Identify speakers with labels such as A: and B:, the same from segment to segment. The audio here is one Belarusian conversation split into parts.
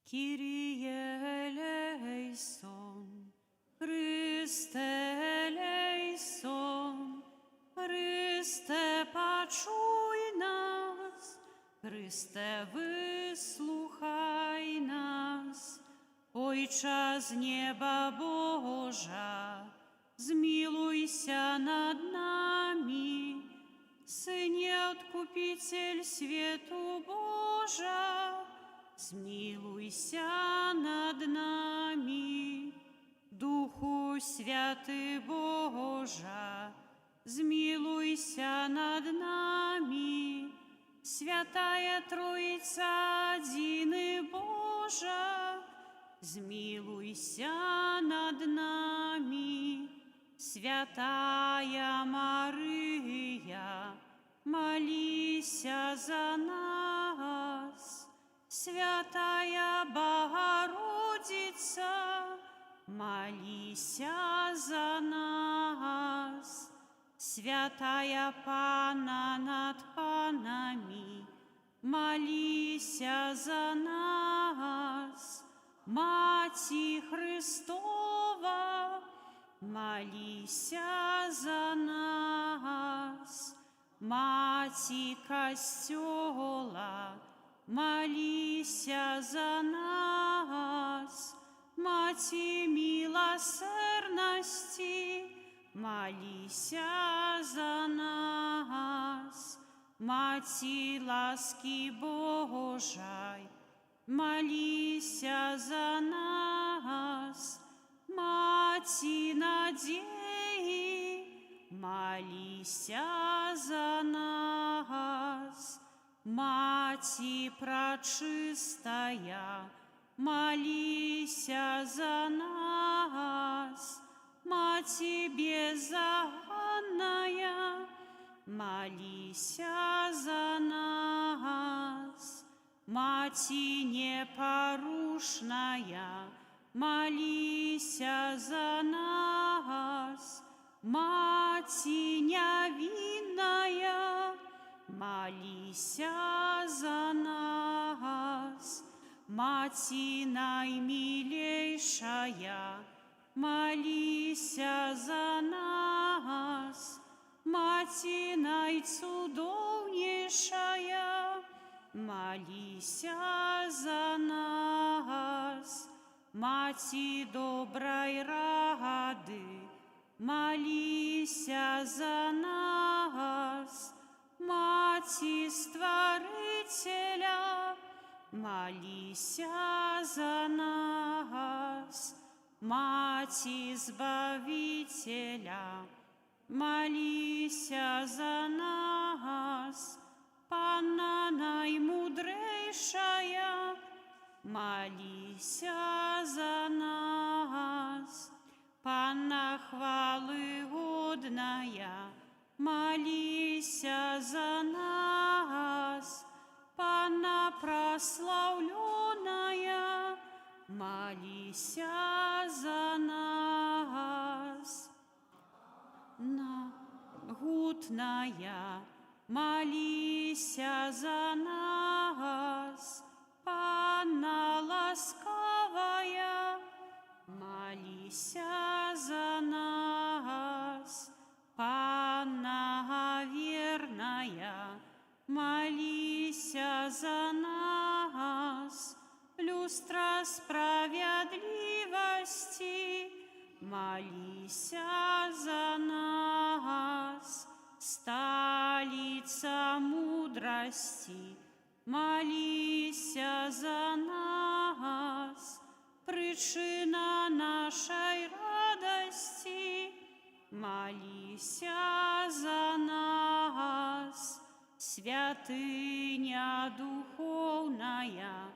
A: Kyrie eleison, Chryste eleison, Chryste почуй нас, Chryste wysłuchaj nas. Ojcze z nieba Boża, zmiłuйся над нами. Synie Odkupiciel światu Boża, zmiłuйся над нами. Духу Святый Божа, zmiłuйся над нами. Святая Троица, Единый Божа, zmiłuйся над нами. Святая Мария, молися за нас. Святая Богородица, молися за нас. Святая Панна над панами, молися за нас. Мати Христова, молися за нас. Мати Костела, молися за нас. Мати милосердности, молися за нас. Мати ласки Божией, молися за нас. Мати надеи, молися за нас. Мати пречистая, молися за нас. Мати беззаконная, молися за нас. Мати непорушная, молися за нас. Мати невинная, молися за нас. Мати наимилейшая, молися за нас. Мати наицудовнейшая, молися за нас. Мати доброй рады, молися за нас. Мати Створителя, молися за нас. Мати Избавителя, молися за нас. Панна наимудрейшая, молися за нас. Панна хвалы годная, молися за нас. Панна прославленная, молися за нас. Гутная, молися за нас. Панна ласковая, молися за нас. Панна верная, молися за нас. Люстра справедливости, молися за нас. Столица мудрости, молися за нас. Причина нашей радости, молися за нас. Святыня духовная,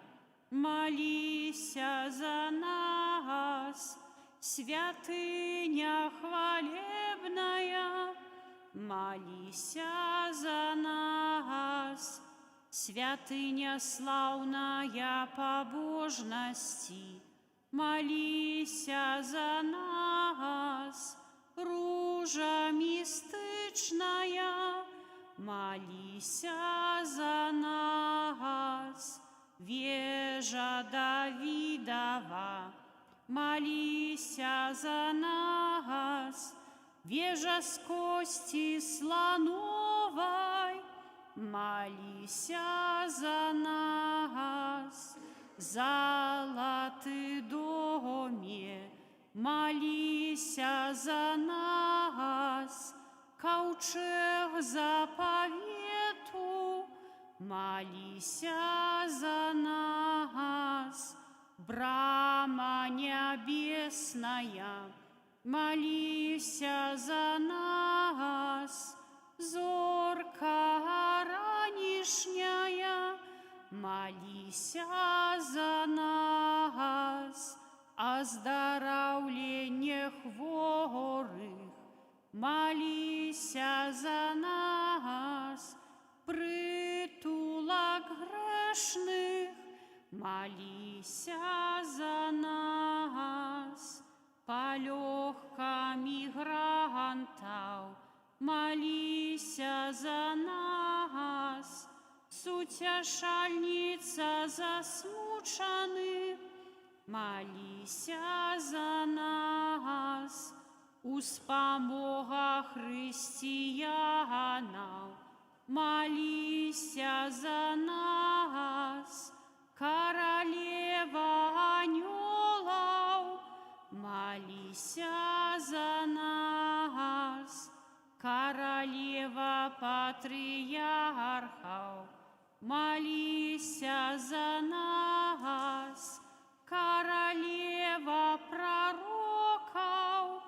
A: молися за нас. Святыня хвалебная, молися за нас. Святыня славная побожности, молися за нас. Ружа мистычная, молися за нас. Верь вежа Давидова, молися за нас. Вежа с кости слоновой, молися за нас. Золотый доме, молися за нас. Ковчег заповету, молися за нас. Брама небесная, молися за нас. Зорка ранешняя, молися за нас. Оздоровление хворых, молися за нас. Притулок грешных, молися за нас. Полегка мигрантов, молися за нас. Сутешальница засмученных, молися за нас. Успомога християнов, молися за нас. Королева ангелов, молися за нас. Королева патриархов, молися за нас. Королева пророков,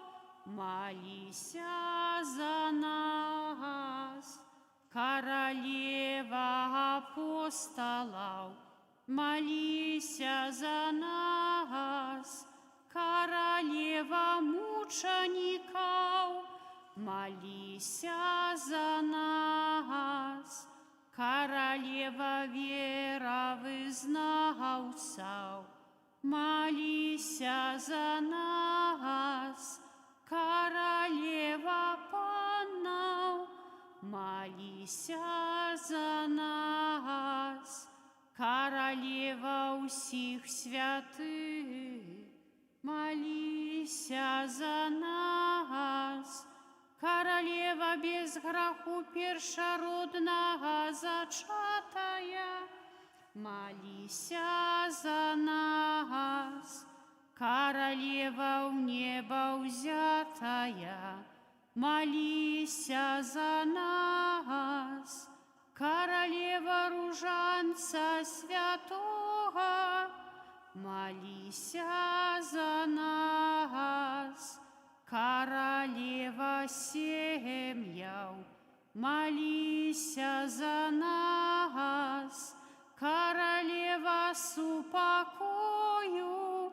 A: молися за нас. Королева апостолов, молися за нас. Королева мучеников, молися за нас. Королева веровызнавцев, молися за нас. Королева панов, молися за нас. Королева усіх святых, молися за нас. Королева без греху першородного зачатая, молися за нас. Королева в небо взятая, молися за нас. Королева ружанца святого, молися за нас. Королева семьяв, молися за нас. Королева с упокою,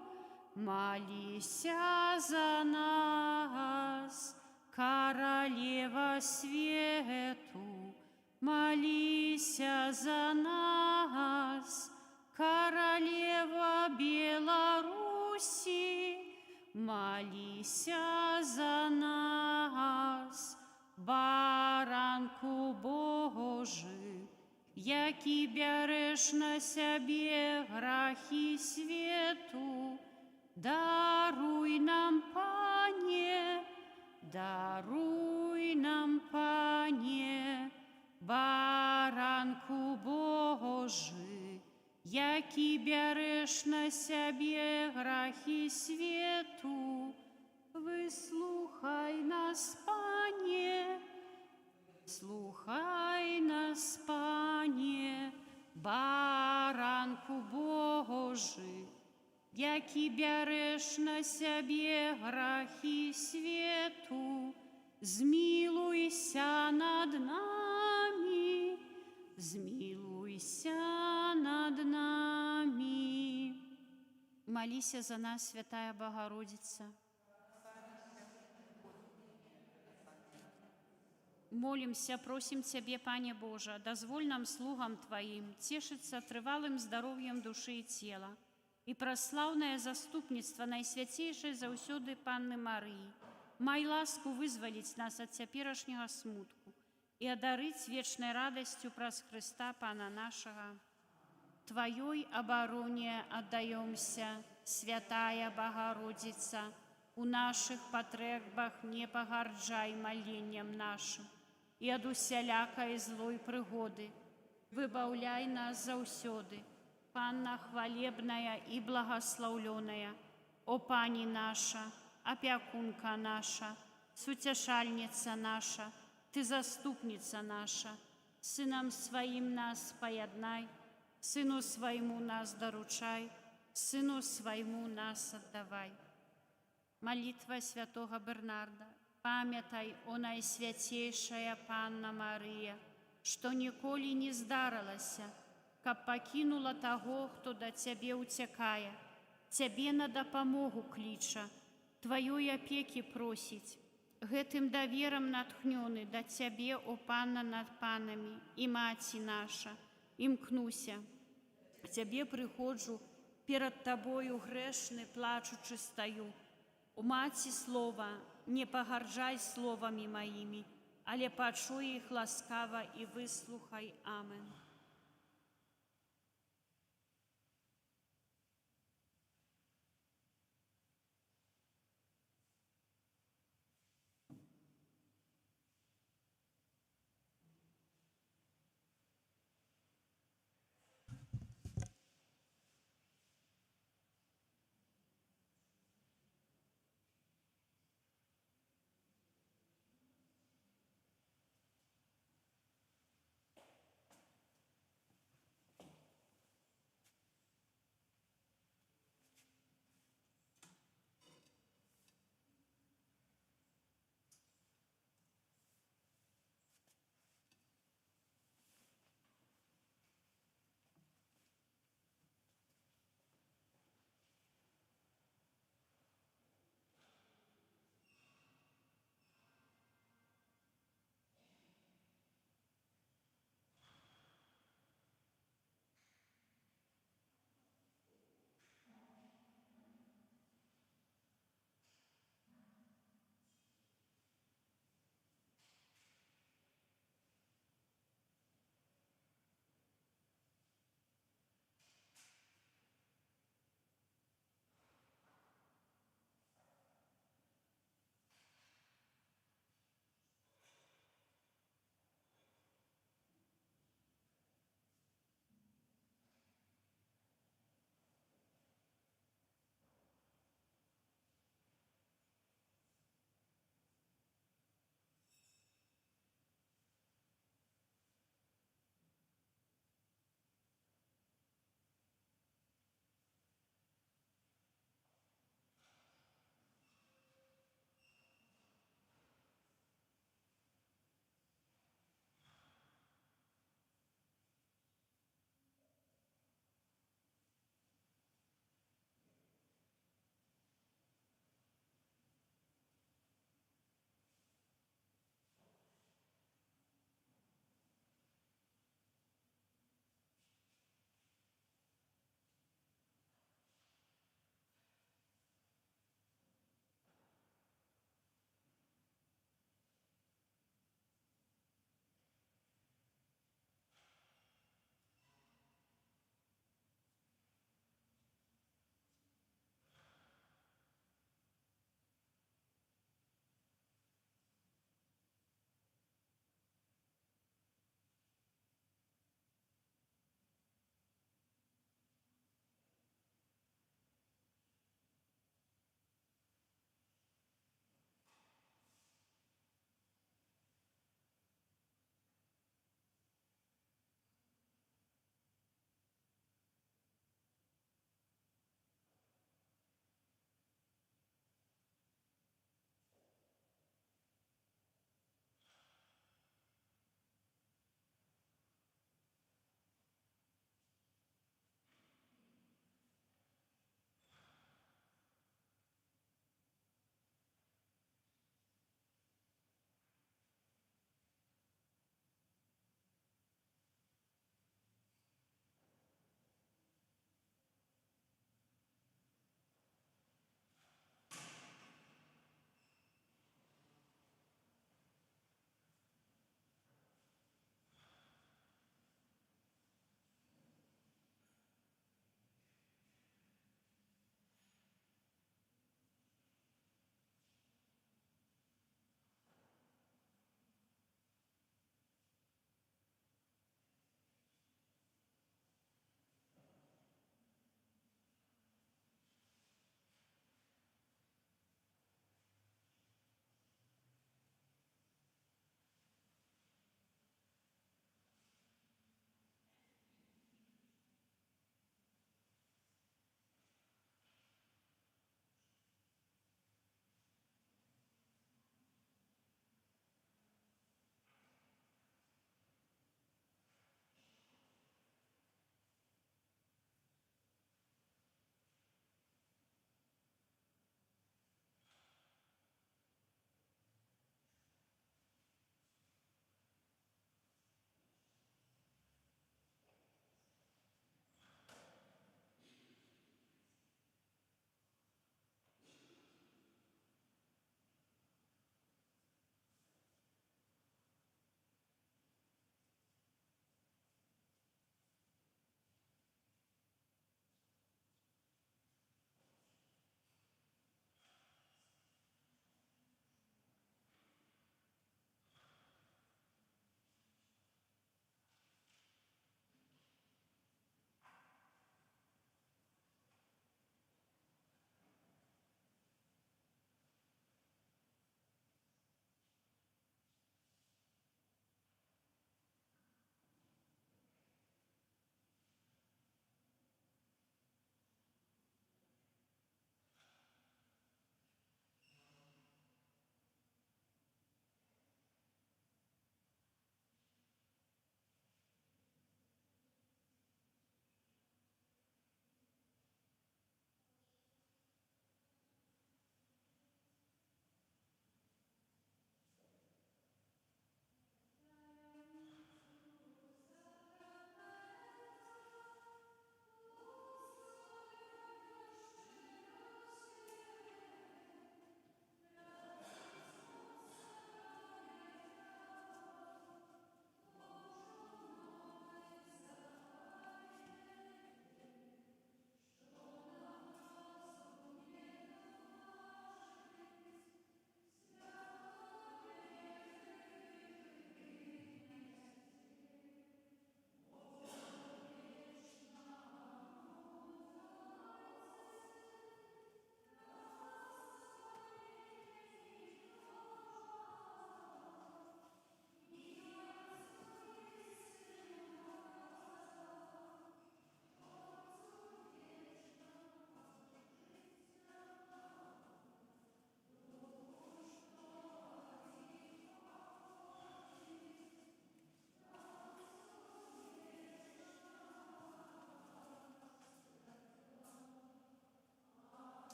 A: молися за нас. Королева свету, молися за нас. Королева Беларуси, молися за нас. Баранку Божий, який береш на себе грехи свету, даруй нам, Пане, даруй нам, Пане. Баранку Божий, який береш на себе грехи свету, выслухай нас, Пане, слухай нас, Пане. Баранку Божий, який береш на себе грехи свету, змилуйся над нами, змилуйся над нами. Молися за нас, Святая Богородица. Молимся, просим Тебе, Пане Боже, дозволь нам, слугам Твоим, тешиться трывалым здоровьем души и тела, и прославное заступництво Найсвятейшей заўсёды Панны Марии, май ласку вызволить нас от цяперашняга смутку и одарить вечной радостью праз Христа Пана нашего. Твоей обороне отдаемся, Святая Богородица, у наших потребах не погорджай молением нашим, и от усялякой злой пригоды выбавляй нас заўсёды, Панна хвалебная и благословленная, о Пани наша, опекунка наша, сутешальница наша, Ты заступница наша, Сыном Своим нас поеднай, Сыну Своему нас доручай, Сыну Своему нас отдавай. Молитва святого Бернарда. Памятай, о Найсвятейшая Панна Мария, что николи не здаралася, каб покинула того, кто до Тебе утекая, Тебе на допомогу клича, Твоей опеки просить. Гэтым довером натхнёны до Тебе, о Панна над панами, и Маці наша, імкнуся. К Тебе приходжу, перед Тобою грешны, плачучи стою. У Маці слова, не погарджай словами моими, але почуй их ласкаво и выслухай. Амен.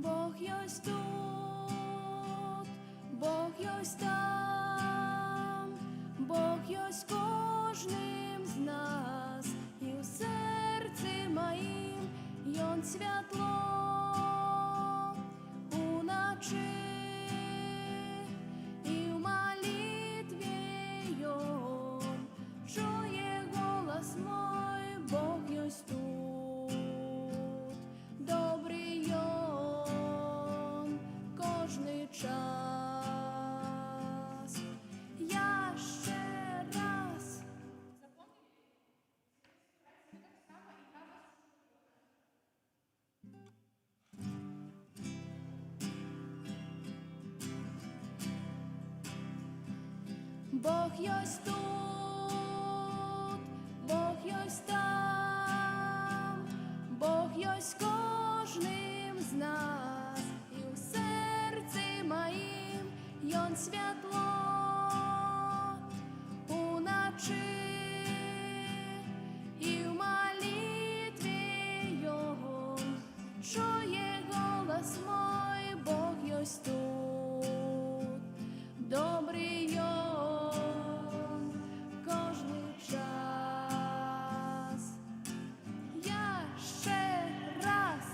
B: Бог єсть тут, Бог єсть там, Бог єсть кожним з нас, і в серці моїм Йон світло уночі, і в молитві Йон чує голос мой, Бог єсть тут, добрий Йон кожний час. Я ще раз Бог єсть тут, Бог єсть там, Бог єсть кожним з нас, і в серці моїм Йон світло уночі, і в молитві Його чує голос мой, Бог єсть тут, добрий Йон кожний час. Я ще раз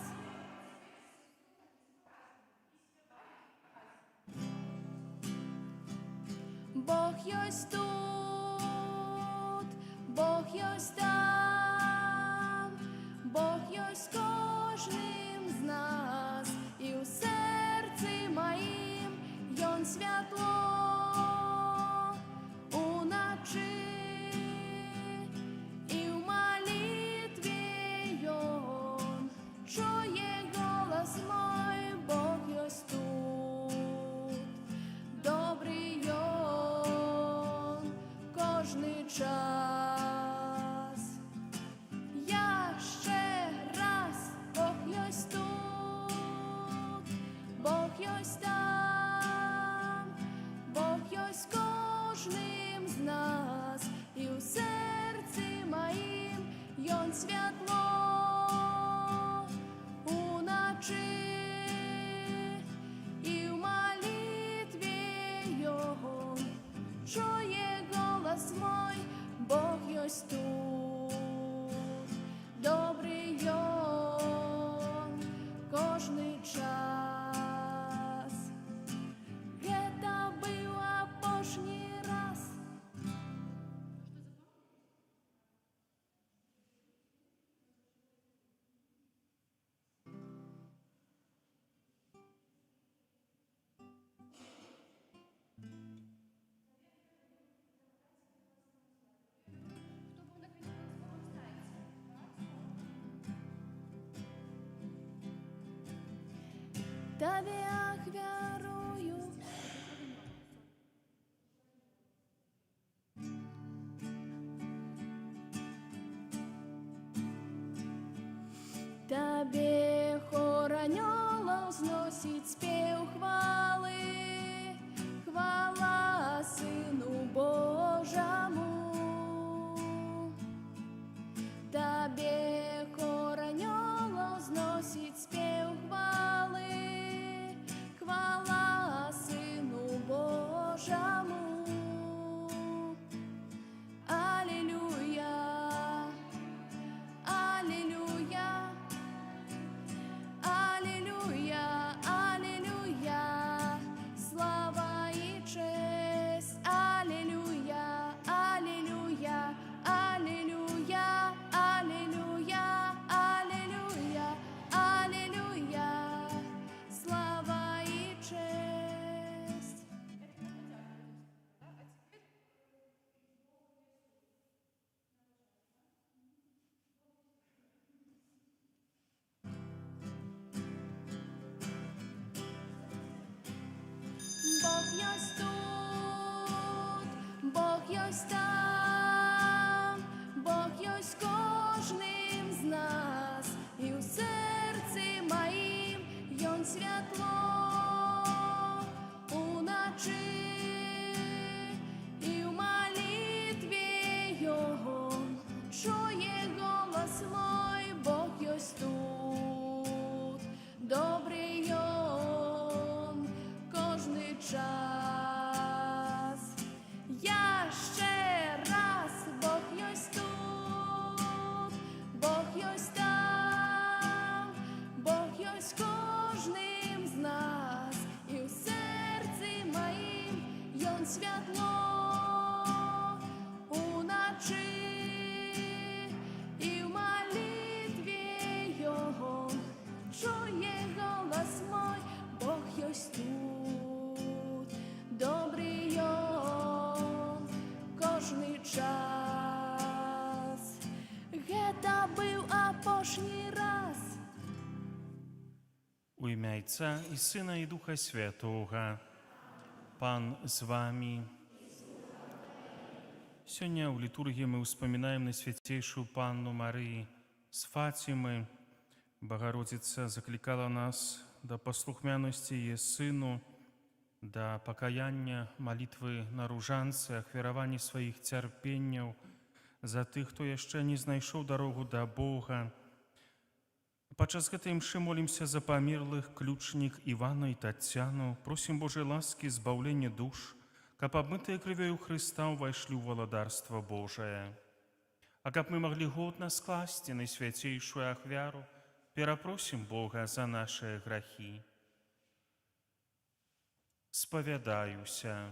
B: Бог єсть тут, Бог єсть там, Бог єсть кожним з нас, і у серці моїм Йон світло уночі, і в молитві Йон чує голос мой, Бог єсть тут, добрий Йон кожний час. Я ще раз Бог єсть тут, Бог єсть там, Бог єсть кожним з нас, і в серці моїм Йон світло уночі, і в молитві Його чує голос мой, Бог єсть тут, добрий Йон кожний час. Это был опошній раз. Тобі вірую, Тобі хор аньолов зносить спів хвали, хвала Сину Божому. Тобі хор аньолов зносить спів хвали, хвала Сину Божому. Алілюя, алілюя, алілюя, алілюя. нам святло уночі, і в молитві Його чує голос мой, Бог єсть тут, добрий Он кожний час. Гэта быў апошні раз.
C: У ім'я Отця і Сина, і Духа Святого. Пан з вами. Сёння ў літургіі мы ўспамінаем Найсвяцейшую Панну Марыі з Фатімы. Богородица закликала нас до послухмяності її Сину, до покаяння, молитви на ружанцы, ахвяравання своїх цярпенняў за тых, хто яшчэ не знайшоў дарогу да Бога. Падчас гэтай імшы молімся за памерлых ключнік Івана і Тацяну, просім Божай ласкі збаўлення душ, каб абмытыя крывёю Хрыста ўвайшлі ў валадарства Божае. А каб мы маглі годна скласці найсвяцейшую ахвяру, перапросім Бога за нашыя грахі. Спавядаюся.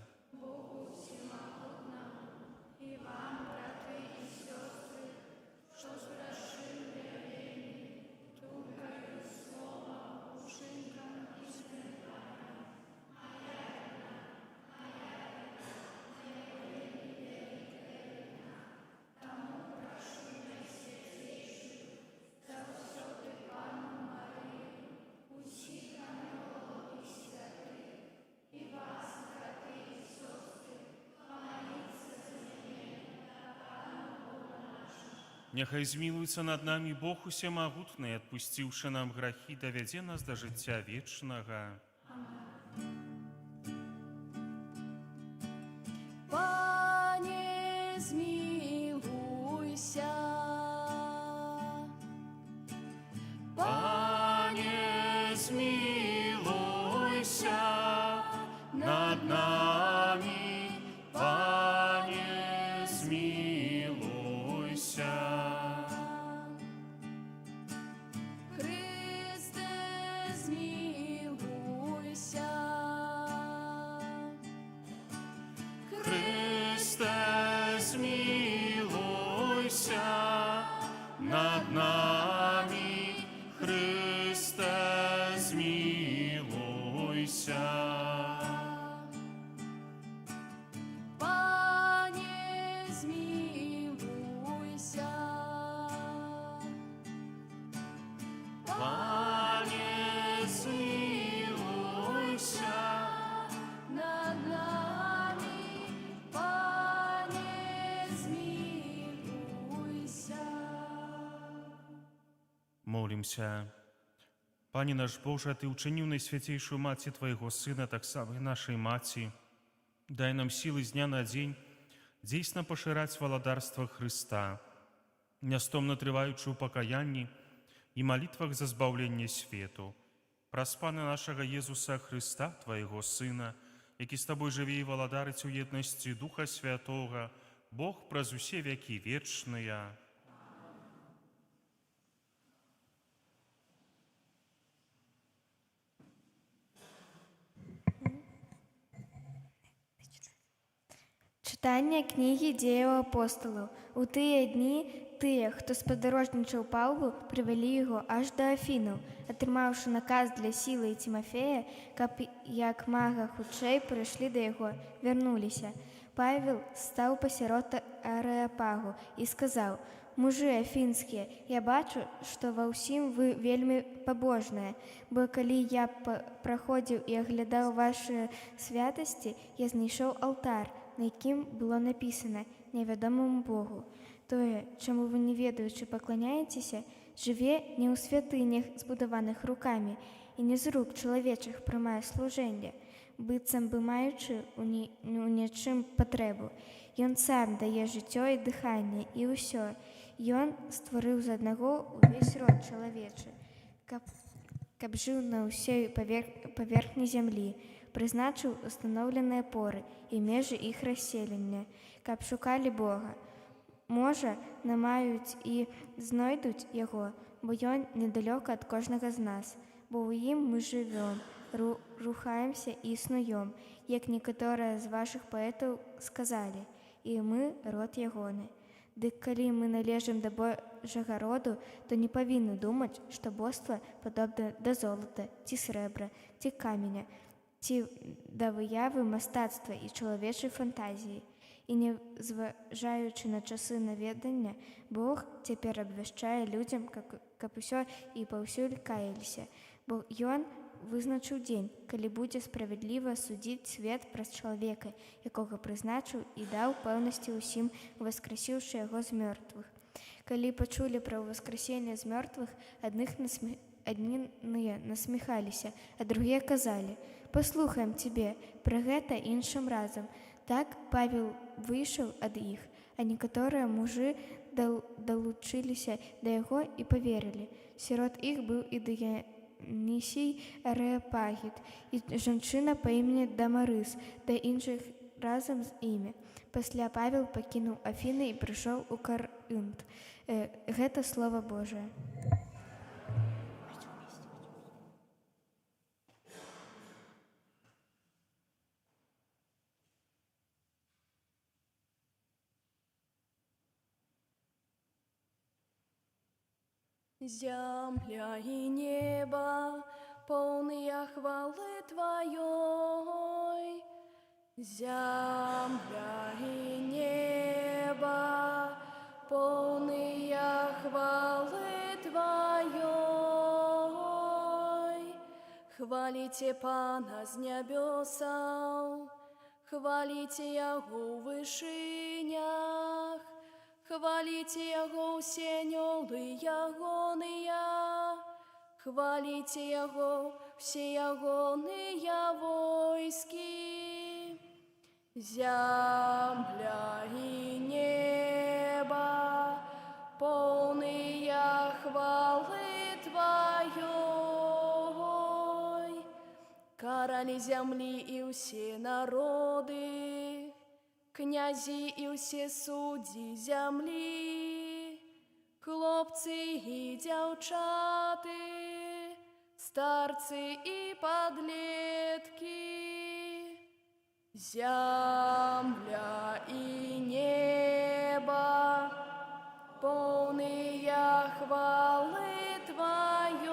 C: Няхай змілуецца над намі Бог усемагутны, адпусціўшы нам грахі, давядзе нас да жыцця вечнага.
B: Пане, змилуйся.
C: Пане, змілуйся над намі, Пане, змілуйся.
B: Христе, змилуйся.
C: Христе, змілуйся над намі, Христе, змілуйся.
B: Пане, змилуйся.
C: Пане, змілуйся.
B: Над нами, Пане, змилуйся.
C: Молімся. Пане наш Боже, Ти учинив найсвятейшую Маці Твоего Сына, так само и нашей Маці. Дай нам силы з дня на день дійсно поширать валадарство Христа, нястомно триваючи у покаянні і молитвах за збавлення світу. Праз Пана нашого Єзуса Христа, Твоего Сина, який з Тобою живе і валадарить у єдності Духа Святого, Бог праз усе веки вечные.
D: Читання книги «Дієў апостолаў». У тыя дні тыя, хто спадарожнічаў Паўлу, прывялі яго аж да Афінаў, атрымаўшы наказ для Сілы і Тимофея, каб як мага хутчэй прыйшлі да яго, вярнуліся. Павел стаў пасярод Арэапагу і сказаў: «Мужы афінскія, я бачу, што ва ўсім вы вельмі пабожныя, бо калі я праходзіў і аглядаў вашы святасці, я знайшоў алтар, на якім было напісана «Невядомаму Богу». Тое, чаму вы не ведаючы пакланяецеся, жыве не ў святынях, збудаваных рукамі, і не з рук чалавечых прымае служэнне, быццам бы маючы у нечым патрэбу. Ён сам дае жыццё і дыханне, і ўсё. Ён стварыў з аднаго ўвесь род чалавечы, каб жыў на ўсёй паверхні зямлі, прызначыў устаноўленыя поры і межы іх расселення, каб шукалі Бога. Можа, намаюць і знойдуць яго, бо ён недалёка ад кожнага з нас, бо ў ім мы жывём, рухаемся і існуем, як некаторыя з вашых паэтаў сказалі, і мы род ягоны. Дык калі мы належым да Божага роду, то не павінны думаць, што боства падобна да золата, ці срэбра, ці каменя, ці да выявы мастацтва і чалавечай фантазіі. І не зважаючы на часы наведання, Бог цяпер абвяшчае людзям, каб усё і паўсюль каяліся, бо Ён вызначыў дзень, калі будзе справядліва судзіць свет праз чалавека, якога прызначыў і даў пэўнасці ўсім, уваскрасіўшы яго з мёртвых. Калі пачулі пра ўваскрасенне з мёртвых, адніныя насміхаліся, а другія казалі: «Паслухаем цябе пра гэта іншым разам». Так Павел выйшаў ад іх, а некаторыя мужы далучыліся да яго і паверылі. Сярод іх быў і Дыянісій Арэапагіт, і жанчына па імені Дамарыс, да іншых разам з імі. Пасля Павел пакінуў Афіны і прыйшоў у Карынт. Гэта слова Божае.
B: Земля и небо, полные хвалы Твоей. Земля и небо, полные хвалы Твоей. Хвалите Пана з небесаў, хвалите Яго у вышынях, хвалите Яго ўсе анёлы ягоныя, хвалите Яго ўсе ягоныя войскі. Земля и небо, полные хвалы Твоей. Короли земли и ўсе народы, князі і ўсе суддзі зямлі, хлопцы і дзяўчаты, старцы і падлеткі. Земля и небо, полные хвалы Твоей.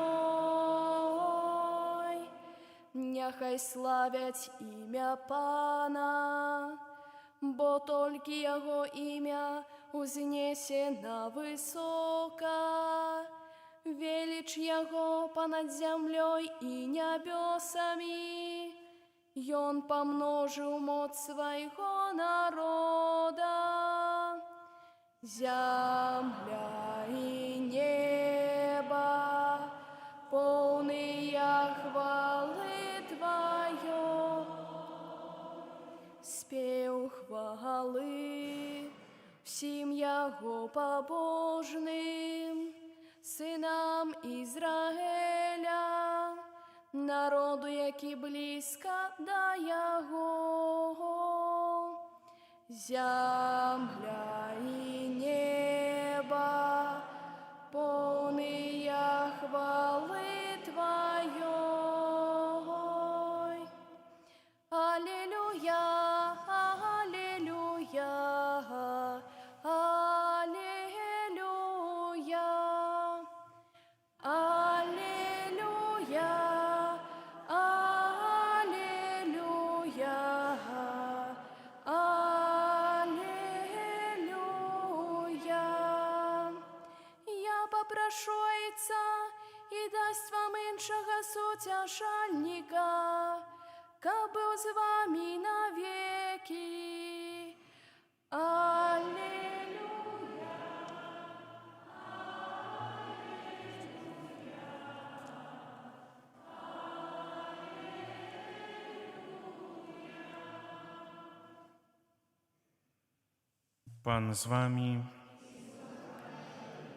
B: Няхай славять імя Пана, бо толькі Яго імя узнесена высока. Велич Яго понад землей і небесами, Ён помножил моц свайго народа. Земля и небо, полные хвалы Твоей. Спев хвалы всім Яго побожним, синам Ізраїля, народу, які близько до Яго. Земля и небо, полные хвалы Твоей. Аллилуйя, аллилуйя, аллилуйя, аллилуйя, аллилуйя, аллилуйя. Я попрошу Отца и дасть вам іншого сутяшальника, каб быў з вами навеки. Аллилуйя.
C: Пан з вами.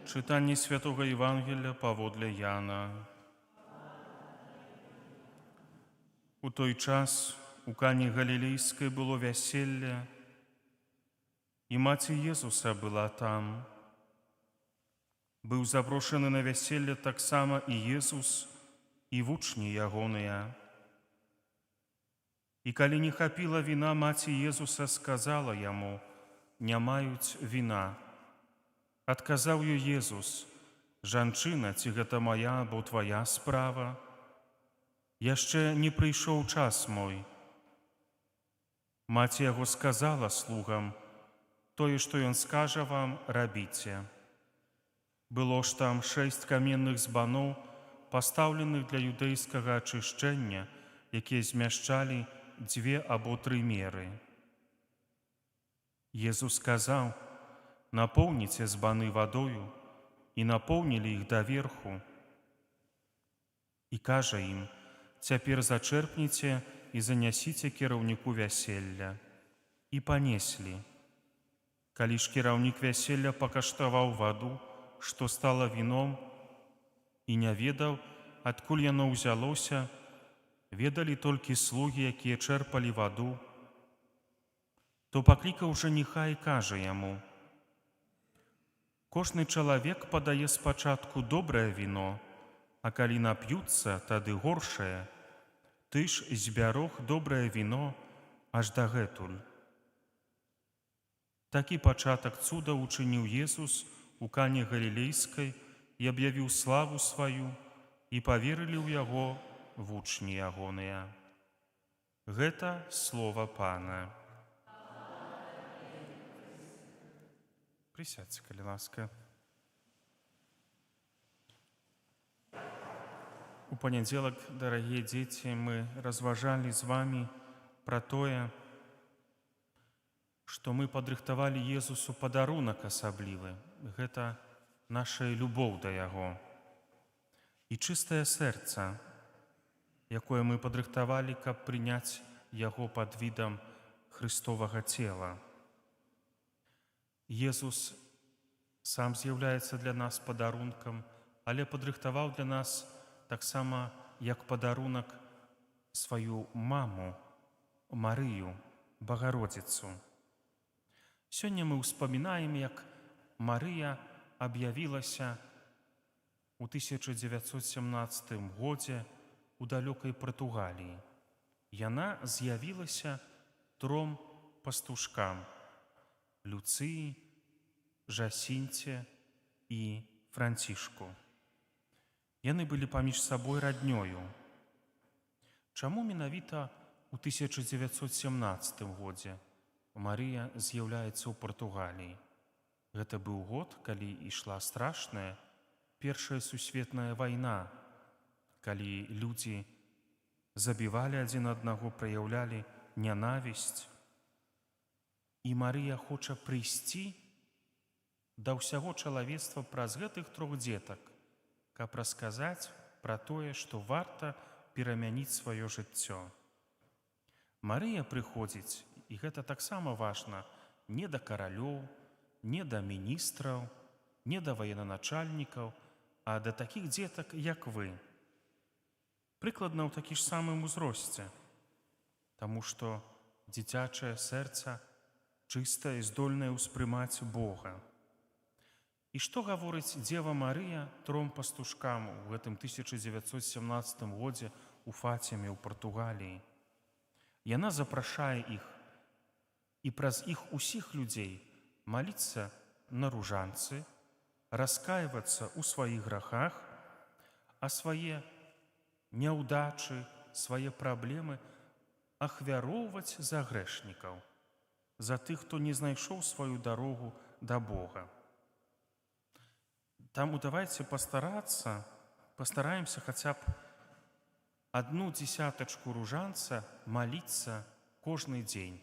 C: Читання Святого Євангелія паводле Яна. У той час у Кані Галілейскай было вяселле, і маці Єзуса была там. Быў запрошаны на вяселле таксама і Єзус, і вучні ягоныя. І калі не хапіла віна, маці Езуса сказала яму: «Не маюць віна». Адказаў ёй Езус: «Жанчына, ці гэта моя або твоя справа? Яшчэ не прыйшоў час мой». Маці яго сказала слугам: «Тое, што ён скажа вам, рабіце». Было ж там 6 каменных збаноў, пастаўленых для юдэйскага ачышчэння, якія змяшчалі 2 або 3 меры. Езус сказаў: «Напоўніце збаны вадою», і напоўнілі іх даверху. І кажа ім: «Цяпер зачэрпніце і занясіце кіраўніку вяселля». І панеслі. Калі ж кіраўнік вяселля пакаштаваў ваду, што стала віном, і не ведаў, адкуль яно ўзялося, ведалі толькі слугі, якія чэрпалі ваду, то паклікаў жаніха і кажа яму: «Кожны чалавек падае спачатку добрае віно, а калі нап'юцца, тады горшае. Ты ж збярог добрае віно аж дагэтуль». Такі пачатак цуда учыніў Езус у Кане Галілейскай і аб'явіў славу сваю, і паверылі ў яго вучні ягоныя. Гэта слова Пана. Присядьте, калі ласка. У панядзелак, дарагія дзеці, мы разважалі з вами пра тое, што мы падрыхтавалі Езусу падарунак асаблівы. Гэта наша любоў да Яго. І чыстае сэрца, якое мы падрыхтавалі, каб прыняць Яго пад відам Христовага цела. Езус сам з'яўляецца для нас падарункам, але падрыхтаваў для нас таксама як падарунак сваю маму, Марыю, Багародзіцу. Сёння мы ўспамінаем, як Марыя аб'явілася у 1917 годзе у далёкай Партугаліі. Яна з'явілася 3 пастушкам: Люцыі, Жасінце і Францішку. Яны былі паміж сабой раднёю. Чаму менавіта у 1917 годзе Марыя з'яўляецца ў Партугаліі? Гэта быў год, калі ішла страшная Першая сусветная вайна, калі людзі забівалі адзін аднаго, праяўлялі нянавісць. І Марыя хоча прыйсці да ўсяго чалавецтва праз гэтых 3 дзетак, каб расказаць пра тое, што варта перамяніць сваё жыццё. Марыя прыходзіць, і гэта таксама важна, не да каралёў, не да міністраў, не да военачальнікаў, а да такіх дзетак, як вы. Прыкладна ў такі ж самым узросце, таму што дзіцячае сэрца чыстае і здольнае ўспрымаць Бога. І што гаворыць Дзева Марыя 3 пастушкам у гэтым 1917 годзе у Фаціме ў Партугаліі? Яна запрашае іх і праз іх усіх людзей маліцца на ружанцы, раскайвацца ў сваіх грахах, а свае няўдачы, свае праблемы ахвяроўваць за грэшнікаў, за тых, хто не знайшоў сваю дарогу да Бога. Таму давайце пастараемся хаця б 1 дзесятачку ружанца маліцца кожны дзень.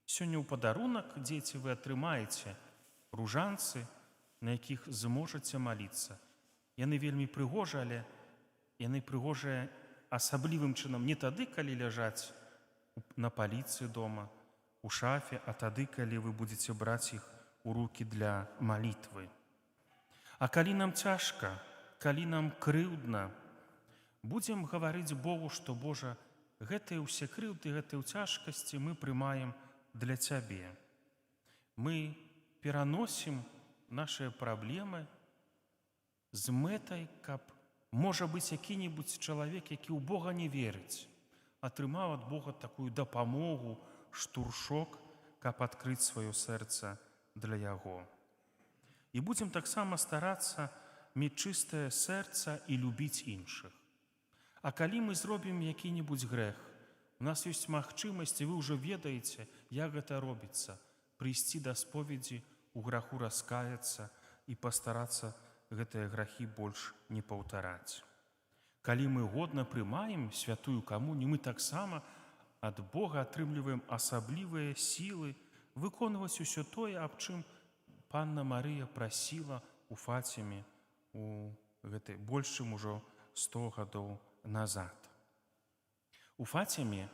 C: Сёння ў падарунак, дзеці, вы атрымаеце ружанцы, на якіх зможаце маліцца. Яны вельмі прыгожыя, але яны прыгожыя асаблівым чынам не тады, калі ляжаць на паліцы дома, у шафе, а тады, калі вы будзеце браць іх у рукі для малітвы. А калі нам цяжка, калі нам крыўдна, будзем гаварыць Богу, што, Божа, гэтыя ўсе крыўды, гэтыя цяжкасці мы прымаем для Цябе. Мы пераносім нашыя праблемы з мэтай, каб, можа быць, які-небудзь чалавек, які ў Бога не верыць, атрымаў ад Бога такую дапамогу, штуршок, каб адкрыць сваё сэрца для яго. І будзем таксама старацца мець чыстае сэрца і любіць іншых. А калі мы зробім які-небудзь грэх, у нас ёсць магчымасць, і вы ўжо ведаеце, як гэта робіцца, прыйсці да споведзі, у граху раскаяцца і пастарацца гэтыя грахі больш не паўтараць. Калі мы годна прымаем святую камунію, мы таксама ад Бога атрымліваем асаблівыя сілы выконваць усё тое, аб чым Панна Марыя прасіла у Фаціме у гэтай больш чым ужо 100 гадоў назад. У Фаціме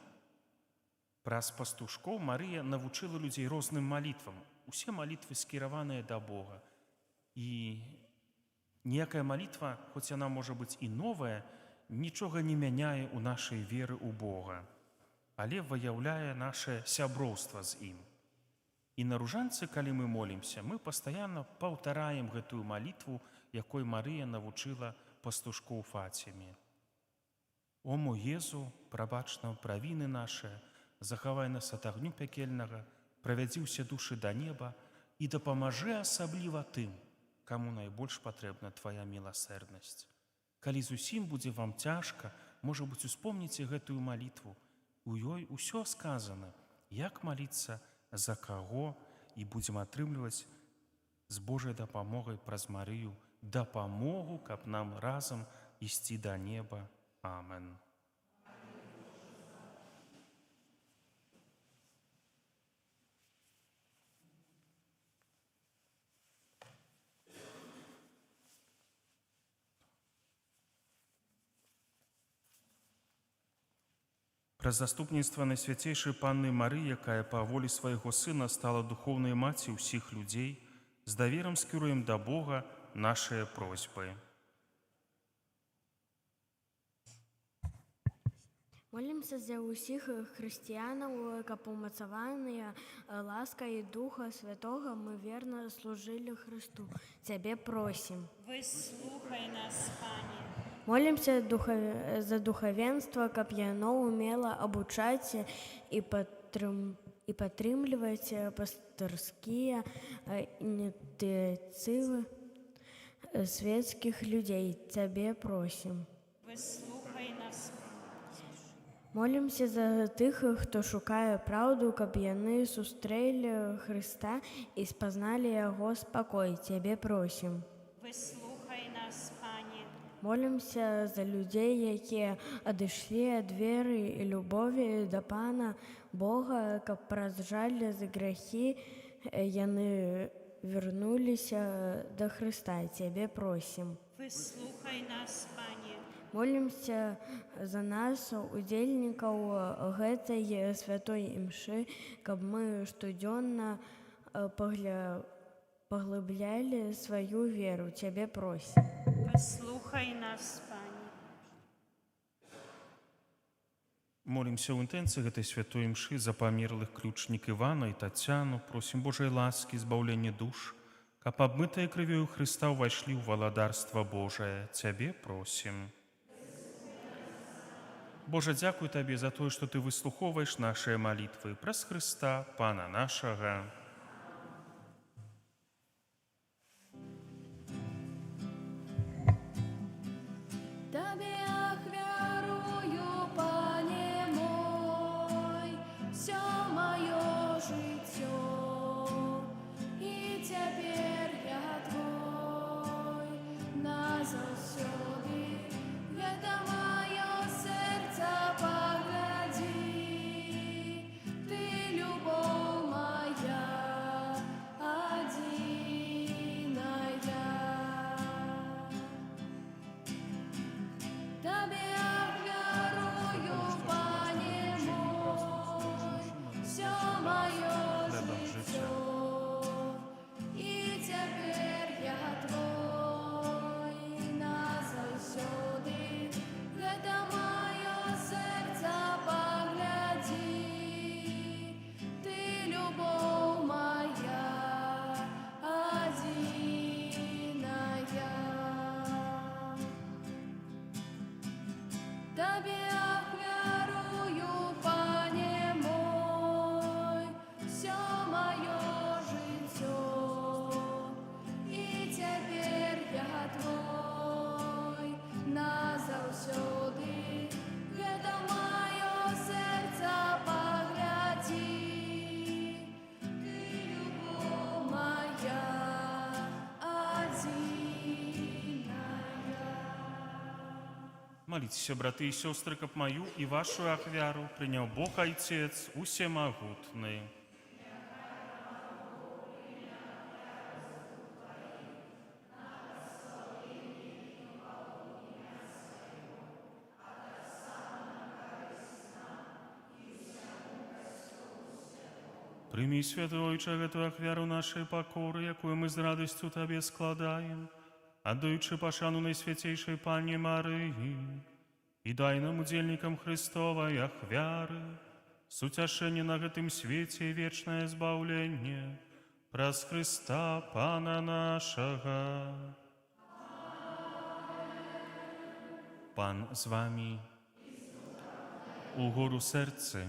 C: праз пастушкоў Марыя навучыла людзей розным малітвам. Усе малітвы скіраваныя да Бога. І ніякая малітва, хоць яна можа быць і новая, нічога не мяняе ў нашай веры ў Бога, але выяўляе наше сяброўства з ім. І на ружанцы, калі мы молімся, мы пастаянна паўтараем гэтую малітву, якой Марыя навучыла пастушкоў Фаціме. О мой Езу, прабач нам правіны нашыя, захавай нас ад агню пякельнага, правядзі ўсе душы да неба і дапамажы асабліва тым, каму найбольш патрэбна твая міласэрнасць. Калі зусім будзе вам цяжка, можа быць, успомніце гэтую малітву. У ёй усё сказана, як маліцца, за каго, і будзем атрымліваць з Божай дапамогай праз Марыю дапамогу, каб нам разам ісці да неба. Амен. Праз заступніцтва Найсвяцейшай Панны Марыі, якая па волі свайго Сына стала духоўнай маці ўсіх людзей, з даверам скіруем да Бога нашыя просьбы.
E: Молімся за ўсіх хрысціянаў, каб умацаваныя ласкай Духа Святога мы верна служылі Христу. Цябе просім.
A: Выслухай нас, Пане.
E: Молімся за духавенства, каб яно умела абучаць і падтрымліваць пастырскія ініцыятывы светскіх людзей. Цябе просім.
A: Выслухай нас, Пане.
E: Молімся за тых, хто шукае праўду, каб яны сустрэлі Хрыста і спазналі яго спакой. Цябе просім.
A: Выслухай нас, Пане.
E: Молімся за людзей, якія адышлі ад веры і любові да Пана Бога, каб праз жаль за грахі яны вярнуліся да Хрыста. Цябе просім.
A: Выслухай нас, Пане.
E: Молімся за нас, удзельнікаў гэтай святой імшы, каб мы штодзённа паглыблялі сваю веру. Цябе просім.
A: Выслухай нас, Пане.
C: Молімся ў інтэнцыі гэтай святой імшы за памерлых ключнік Івана і Тацяну, просім Божай ласкі, збаўлення душ, каб абмытыя крывёю Хрыста ўвайшлі ў валадарства Божае. Цябе просім. Божа, дзякуй Табе за тое, што Ты выслухоўваеш нашыя малітвы праз Хрыста, Пана нашага.
B: Табе ахвярую, Пане мой, всё маё жыццё, і цяпер я твой назаўсёды. Гэта маё сэрца, паглядзі, ты любоў моя. маё жыццё, і цяпер я твой назаўсёды. Гэта маё сэрца, паглядзі, ты любоў моя адзіная.
C: Молитесь, браты и сестры, каб мою и вашу ахвяру принял Бог Отец Усемогутный. Прими, Святой Отче, эту ахвяру нашей покоры, якую мы с радостью Тебе складаем, отдаючи пошану Найсвятейшей Панне Марии, и дай нам, удельникам Христовой ахвяры, с утешение на гэтым свете и вечное избавление, праз Христа Пана нашего. Пан з вами, угору серце.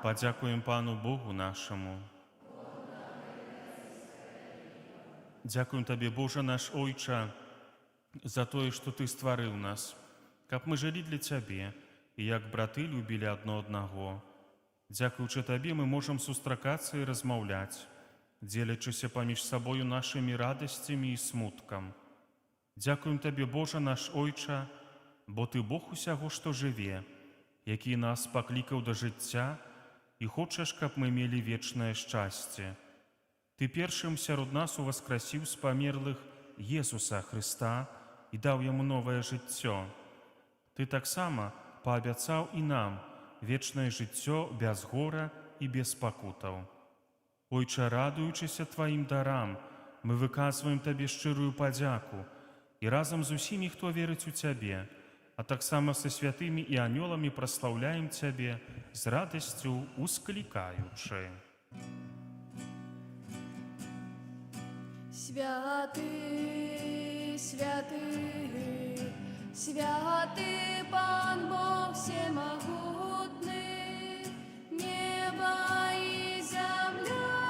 C: Подякуем Пану Богу нашему. Дякуем Тебе, Боже наш Ойча, за тое, што Ты стварыў нас, каб мы жылі для Цябе, і як браты любілі адно аднаго. Дзякуючы Табе мы можам сустракацца і размаўляць, дзелячыся паміж сабою нашымі радасцямі і смуткам. Дзякуем Табе, Боже наш Ойча, бо Ты Бог усяго, што жыве, які нас паклікаў да жыцця і хочаш, каб мы мелі вечнае шчасце. Ты першым сярод нас уваскрасіў з памерлых Езуса Христа і даў яму новае жыццё. Ты таксама паабяцаў і нам вечнае жыццё без гора і без пакутаў. Ойча, радуючыся Тваім дарам, мы выказваем Табе шчырую падзяку і разам з усімі, хто верыць у Цябе, а таксама са святымі і анёламі праслаўляем Цябе з радасцю усклікаючы.
B: Святы, святы, святы Пан Бог всемогутный, небо и земля,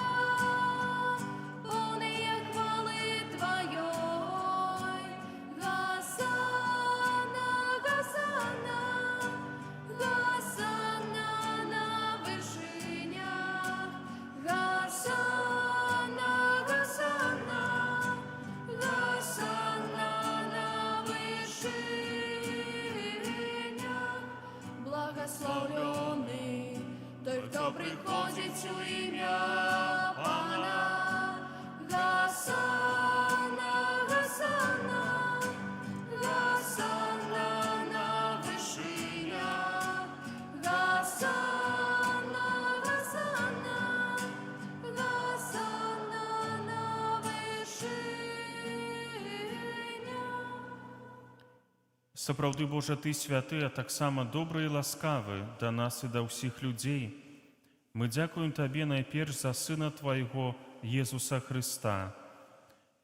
B: полные хвалы Твоей. Госанна, госанна, госанна на вершинях, госанна, госанна, госанна на вершинях. Благословленный той, кто приходит у имя Пана. Госанна, госанна, госанна на вершинях, госанна, госанна, госанна на вершинях.
C: Сапраўды, Божа, Ты святы, а таксама добры і ласкавы да нас і да ўсіх людзей. Мы дзякуем Табе найперш за Сына Твайго, Езуса Христа.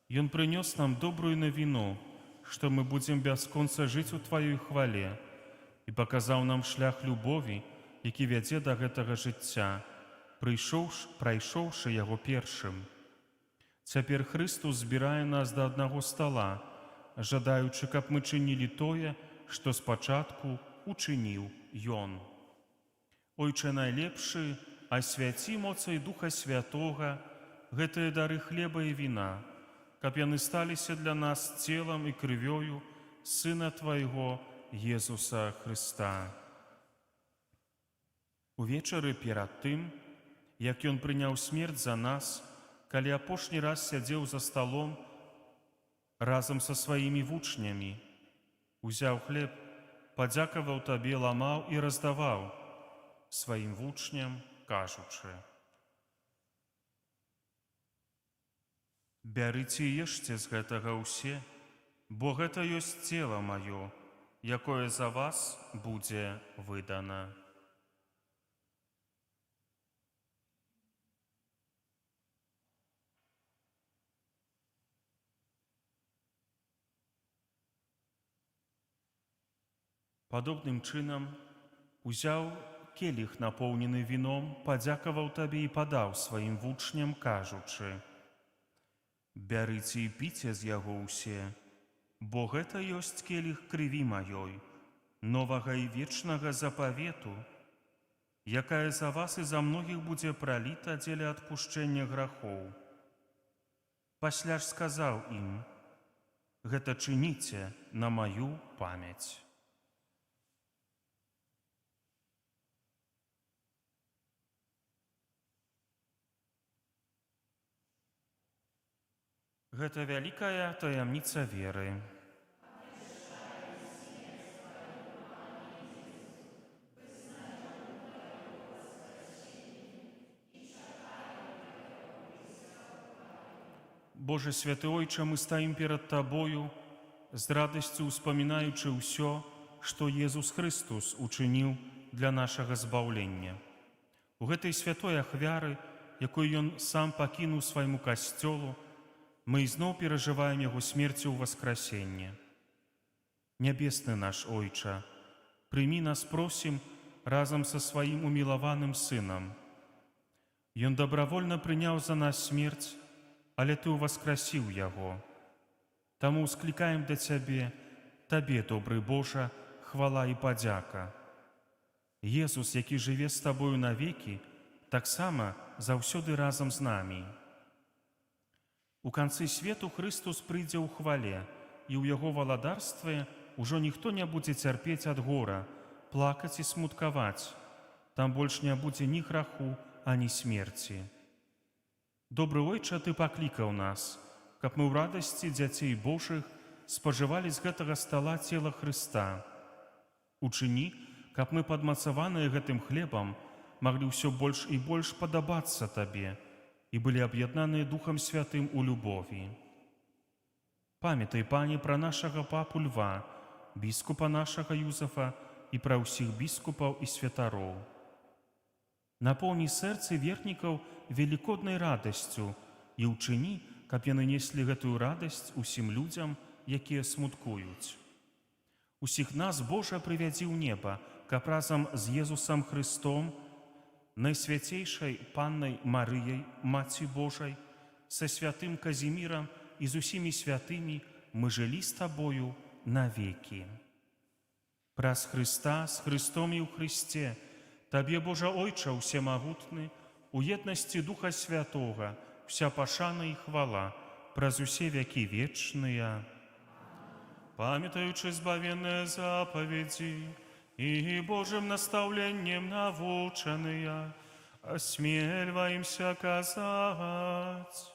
C: Ён прынёс нам добрую навіну, што мы будзем бясконца жыць у Тваёй хвале, і паказаў нам шлях любові, які вядзе да гэтага жыцця, прайшоўшы яго першым. Цяпер Христус збірае нас да аднаго стала, жадаючы, каб мы чынілі тое, што спачатку учыніў Ён. Ойче найлепшы, асвяці моцай Духа Святога гэтыя дары хлеба і віна, каб яны сталіся для нас целам і крывёю Сына Твайго, Езуса Христа. Увечары перад тым, як Ён прыняў смерць за нас, калі апошні раз сядзеў за сталом разам са сваімі вучнямі, узяў хлеб, падзякаваў Табе, ламаў і раздаваў сваім вучням, кажучы: «Бярыце і ешце з гэтага ўсе, бо гэта ёсць цела маё, якое за вас будзе выдана». Падобным чынам узяў келіх, напоўнены віном, падзякаваў табе і падаў сваім вучням, кажучы: «Бярыце і піце з яго ўсе, бо гэта ёсць келіх крыві маёй, новага і вечнага запавету, якая за вас і за многіх будзе праліта дзеля адпушчэння грахоў». Пасля ж сказаў ім: «Гэта чыніце на маю памяць». Гэта вялікая таямніца веры. Боже святы Ойча, мы стаім перад Табою, з радасцю ўспамінаючы ўсё, што Езус Христус учыніў для нашага збаўлення. У гэтай святой ахвяры, якую Ён сам пакінуў свайму касцёлу, мы ізноў перажываем Яго смерцю ў васкрасенне. Нябесны наш Ойча, прымі нас, просім, разам са сваім умілаваным Сынам. Ён дабравольна прыняў за нас смерць, але Ты ўваскрасіў Яго. Таму ўсклікаем да Цябе, Табе, добры Божа, хвала і падзяка. Езус, які жыве з Табою навекі, таксама заўсёды разам з намі. У канцы свету Христус прыйдзе ў хвале, і ў Яго валадарстве ўжо ніхто не будзе цярпець ад гора, плакаць і смуткаваць. Там больш не будзе ні граху, ані смерці. Добры Ойча, Ты паклікаў нас, каб мы ў радасці дзяцей Божых спажывалі з гэтага стала цела Хрыста. Учыні, каб мы, падмацаваныя гэтым хлебам, маглі ўсё больш і больш падабацца Табе і былі аб'яднаныя Духам Святым у любові. Памятай, Пане, пра нашага папу Льва, біскупа нашага Юзафа і пра ўсіх біскупаў і святароў. Напоўні сэрцы вернікаў велікоднай радасцю і ўчыні, каб яны неслі гэтую радасць усім людзям, якія смуткуюць. Усіх нас, Божа, прывядзі ў неба, каб разам з Езусам Христом, найсвяцейшай Паннай Марыяй, Маці Божай, са святым Казімірам і з усімі святымі мы жылі з Табою навекі. Праз Христа, з Христом і ў Христе, Табе, Божа Ойча, усемагутны, у еднасці Духа Святога, вся пашана і хвала, праз усе вякі вечныя. Памятаючы збавенныя запаведзі і Божым настаўленнем навучаныя, асмельваемся казаць.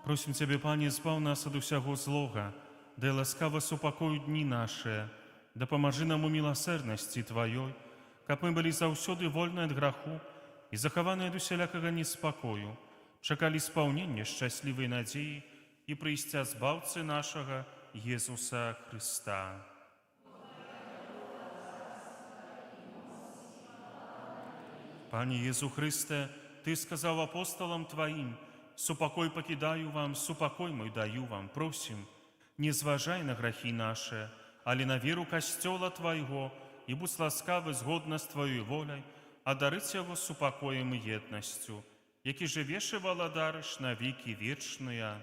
C: Просім Цябе, Пане, збаў нас ад усяго злога, дай ласкава супакою дні нашыя, дапамажы нам у міласэрнасці Тваёй, каб мы былі заўсёды вольныя ад граху і захаваныя ад усялякага неспакою, чакалі спаўнення шчаслівай надзеі і прыйсця збаўцы нашага Езуса Христа. Пане Езу Христе, Ты сказаў апостолам Тваім: «Супакой пакідаю вам, супакой мой даю вам». Просім, не зважай на грахі нашы, але на веру касцёла Твайго, і будь ласкавы згодна з Тваёй воляй, адарыць яго супакоем і еднасцю, які жывеш і валадарыш на векі вечныя.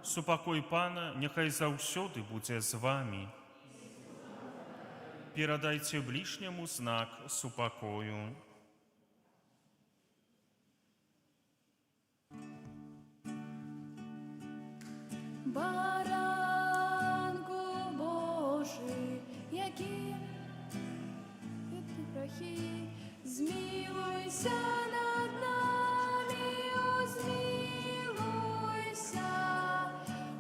C: Супакой Пана няхай заўсёды будзе з вамі. передайте ближнему знак супокою.
B: Баранку Божий, який від гріхи, змилуйся над нами, о, змилуйся.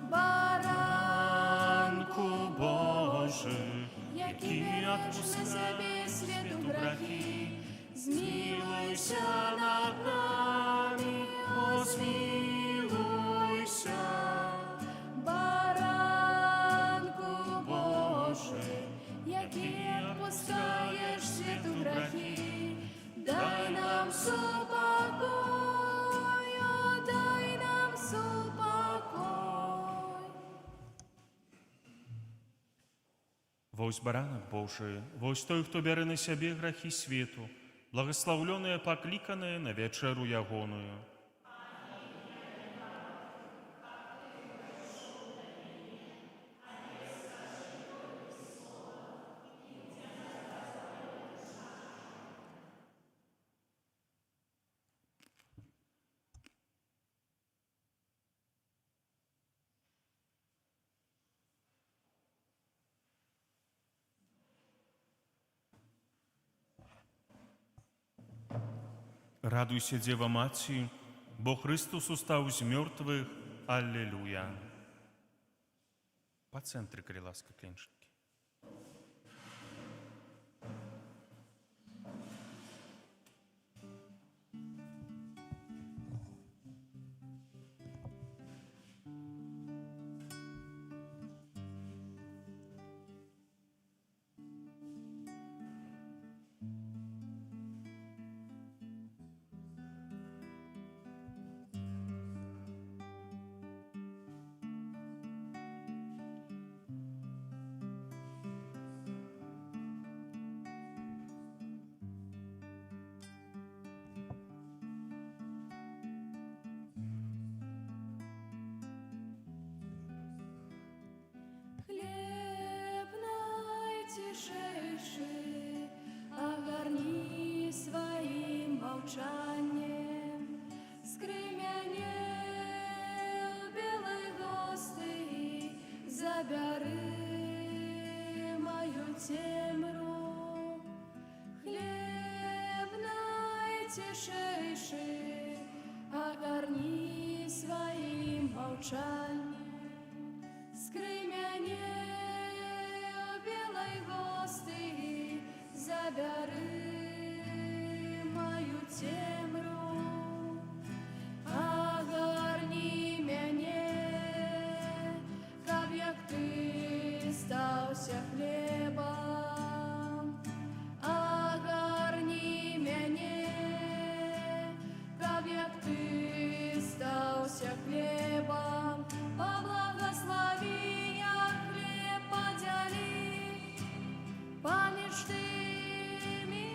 C: Баранку Божий,
B: який береш на себе світу гріхи, змилуйся над нами, о, змилуйся. Баранку Божий, який відпускаєш світу гріхи, дай нам супокой, о, дай нам супокой.
C: Вось баранак Божий, вось той, хто бярэ на сябе грахі свету, благословленыя пакліканыя на вячэру ягоную. Радуйся, Дева Маці, бо Христос устаў з мёртвых. Аллилуйя. По центрі, калі ласка, кленчаткі.
B: Хлеб найтишейший, огарни своим молчанием, скремянел белой гости, забяры мою темру. Хлеб найтишейший, огарни своим молчанием, скремянел белой гости, забяры мою темру. Агарни мяне, каб як ты стаўся хлебом. Агарни мяне, каб як ты стаўся хлебом. Поблагослови я хлеб подели, паміж тими,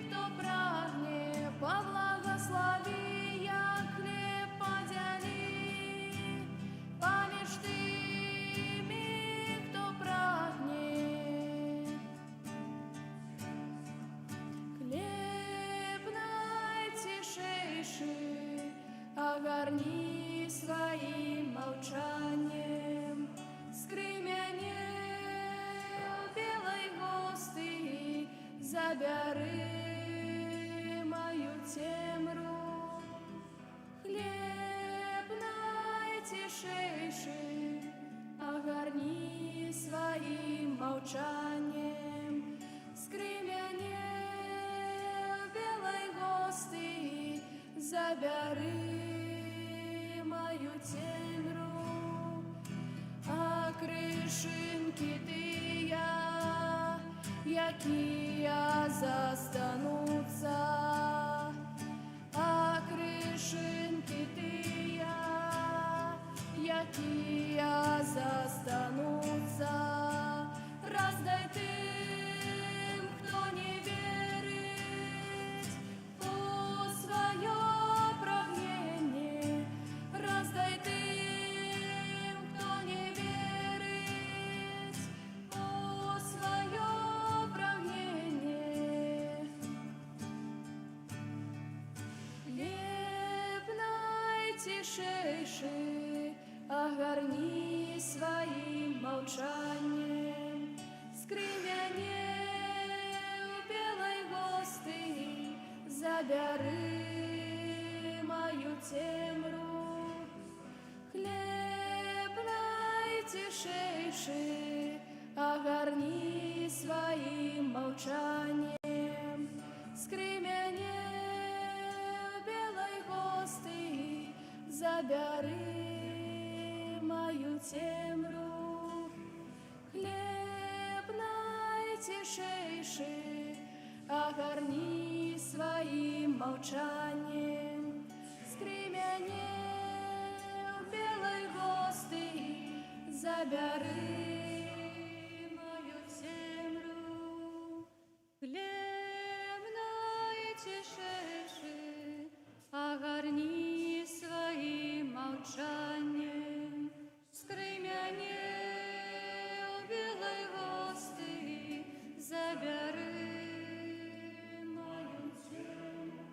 B: кто прагне. Поблагослови я хлеб подели, паміж тими, кто прагне. Хлеб найтишейший, огарни своим молчанием, скремянел белой гости, забяры мою темру. Хлеб найтишейший, огарни своим молчанием, скремянел белой гости, забяры мою темру. А крышинки тыя, якія застануцца, а крышинки тыя, якія застануцца, раздай тым, хто не верыць у сваё прагненне, раздай тым, хто не верыць у сваё прагненне. найцішейший, огарни своим молчанием. Скрывяне в белой гости, забяры мою темру. Хлеб найцішейший, огарни своим молчанием. Скрывяне в белой гости, забяры мою темру. Хлеб найцішейший, огарни своим молчанием. Скрывяне в белой гости, забяры мою темру. Хлеб найцішейший, огарни своим молчанием. Скрывяне в белой гости, забяры мою темру.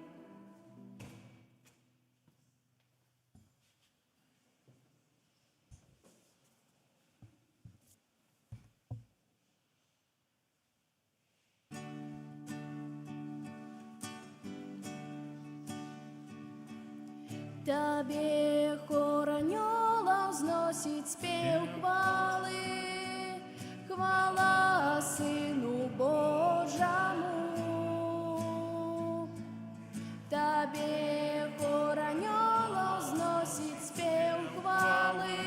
B: Тебе хор анёлов взносит спев хвалы, хвала Сыну Божьему. Тебе хор анёлов взносит спев хвалы,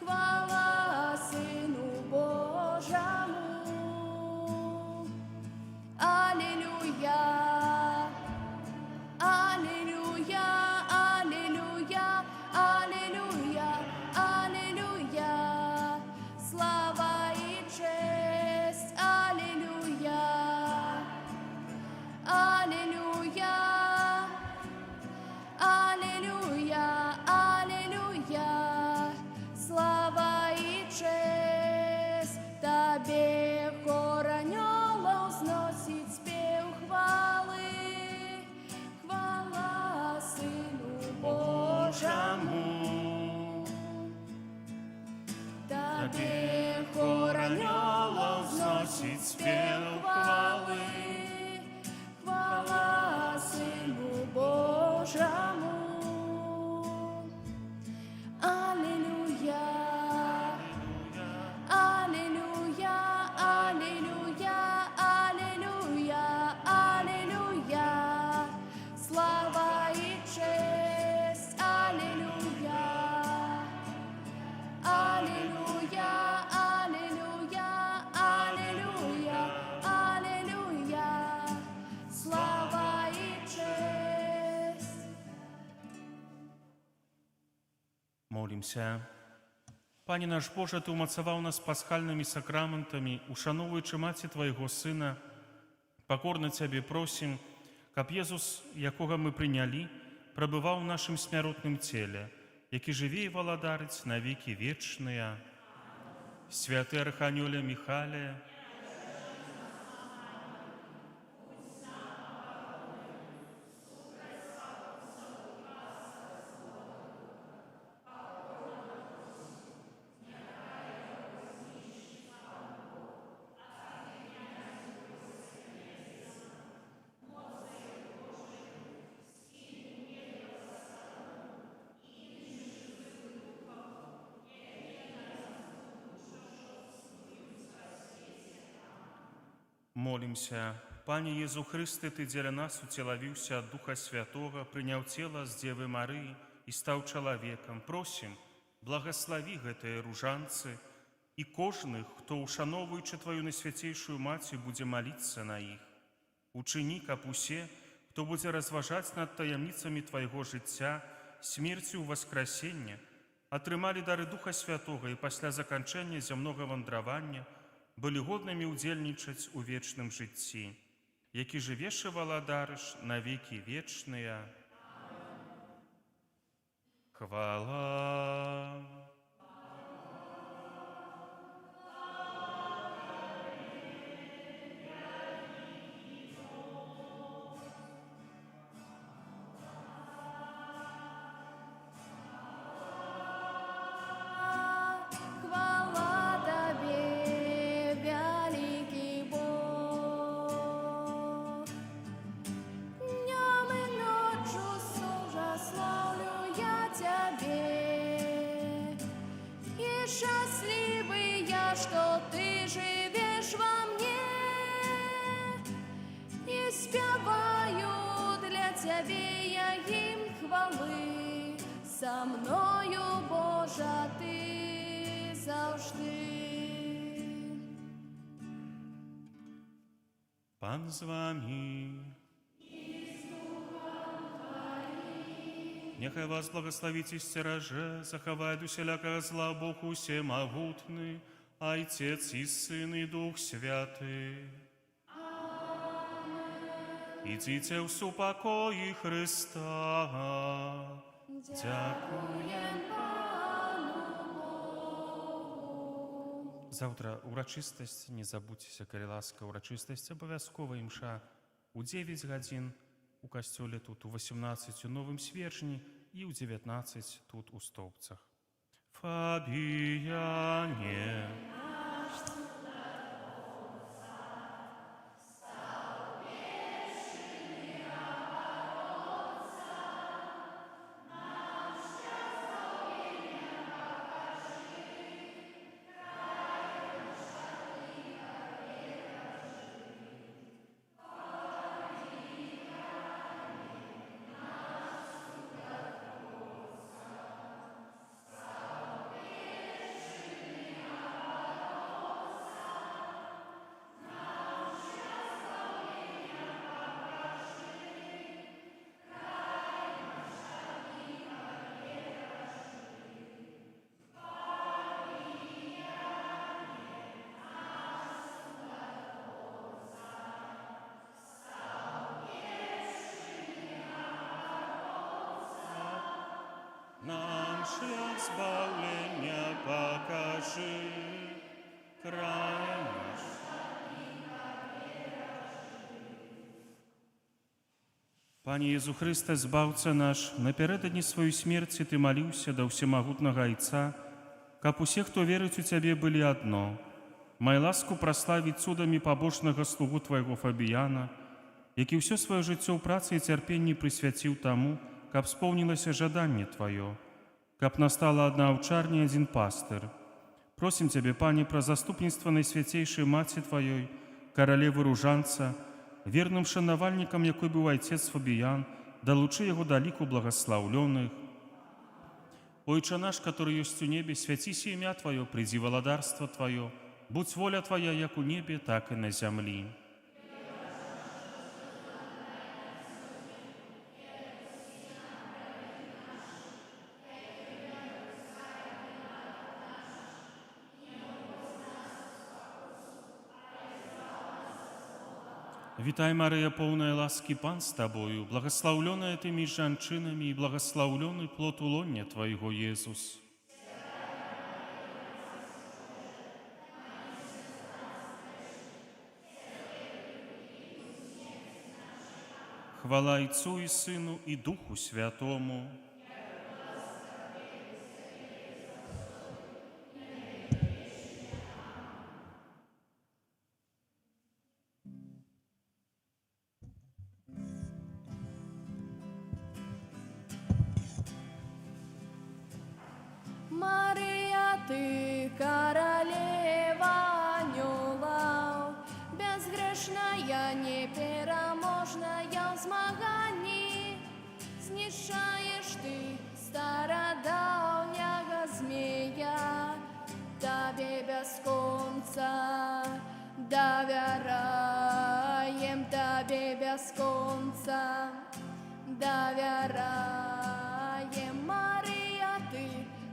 B: хвала Сыну Божьему. Аллилуйя, аллилуйя, аллилуйя, аллилуйя, аллилуйя. Слава и честь, аллилуйя, аллилуйя, аллилуйя, аллилуйя. Слава и честь Тебе, хор анёлов взносит спев хвалы, хвала Сыну Божьему. Тебе хор анёлов взносит спев хвалы, хвала Сыну Божьему. Аллилуйя, аллилуйя, аллилуйя, аллилуйя, аллилуйя. Слава и честь, аллилуйя, аллилуйя, аллилуйя, аллилуйя, аллилуйя. Слава и честь.
C: Молимся. Пане наш Боже, Ты умацаваў нас пасхальнымі сакраментамі, ушаноўваючы маці Твайго Сына, пакорна Цябе просім, каб Езус, якога мы прынялі, прабываў у нашым смяротным целе, які жыве і валадарыць на векі вечныя. Святы Арханёле Михале, молимся. Пане Езу Христе, Ты дзеля нас уцелавіўся ад Духа Святога, прыняў цела з Дзевы Марыі і стаў чалавекам. Просім, благаславі гэтыя ружанцы і кожных, хто, ушаноўваючы Тваю найсвяцейшую Маці, будзе маліцца на іх. Учыні, каб усе, хто будзе разважаць над таямніцамі Твайго жыцця, смерцю воскресення, атрымалі дары Духа Святога і пасля заканчэння зямнога вандравання былі годнымі ўдзельнічаць у вечным жыцці, які жывеш і валадарыш на векі вечныя. Хвала.
B: Цябе я гімн хвали, са мною, Божа, Ти завжди.
C: Пан з вами. Нехай вас благословить и стероже, заховает усялякого зла Бог усемогутный, Отец и Сын и Дух Святый. Идите в супокої Христа.
B: Дякуєм Пану Богу.
C: Завтра урачыстасць, не забудзьцеся, калі ласка, урачыстасць абавязкова імша у 9 гадзін у касцёле тут, у 18 у Новым Свержні і ў 19 тут у Стоўбцах. Фабіяне. Нам шлях збавлення покажи, край наш. Пане Езу Христе, Збаўца наш, напярэдадні сваёй смерці Ты маліўся да ўсемагутнага Айца, каб усе, хто верыць у Цябе, былі адно. Май ласку праславіць цудамі пабожнага слугу Твайго Фабіяна, які ўсё сваё жыццё ў працы і цярпенні прысвяціў таму, каб споўнілася жаданне Тваё, каб настала адна аўчарня і адзін пастыр. Просім Цябе, Пане, пра заступніцтва Найсвяцейшай Маці Тваёй, каралевы Ружанца, верным шанавальнікам, якой быў айцец Фабіян, далучы яго да ліку благаслаўлёных. Ойча наш, который ёсць у небе, свяціся імя Тваё, прыйдзі валадарства Тваё, будь воля Твая як у небе, так і на зямлі. Вітай, Марыя, поўная ласкі, Пан з Табою, благаслаўлёная Ты між жанчынамі і благаслаўлёны плод улоння Твайго, Езус. Хвала Отцу і Сыну і Духу Святому.
B: Марія, Ти королева анёлаў, безгрешная, непераможная в змаганні, знішаєш Ти стародаўняга змея, Табе без конца давяраем, Табе без конца давяраем. Марія, Ти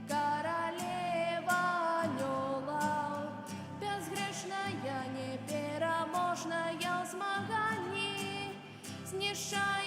B: королева анёлаў, безгрешная, непераможная в змаганні, знішаєш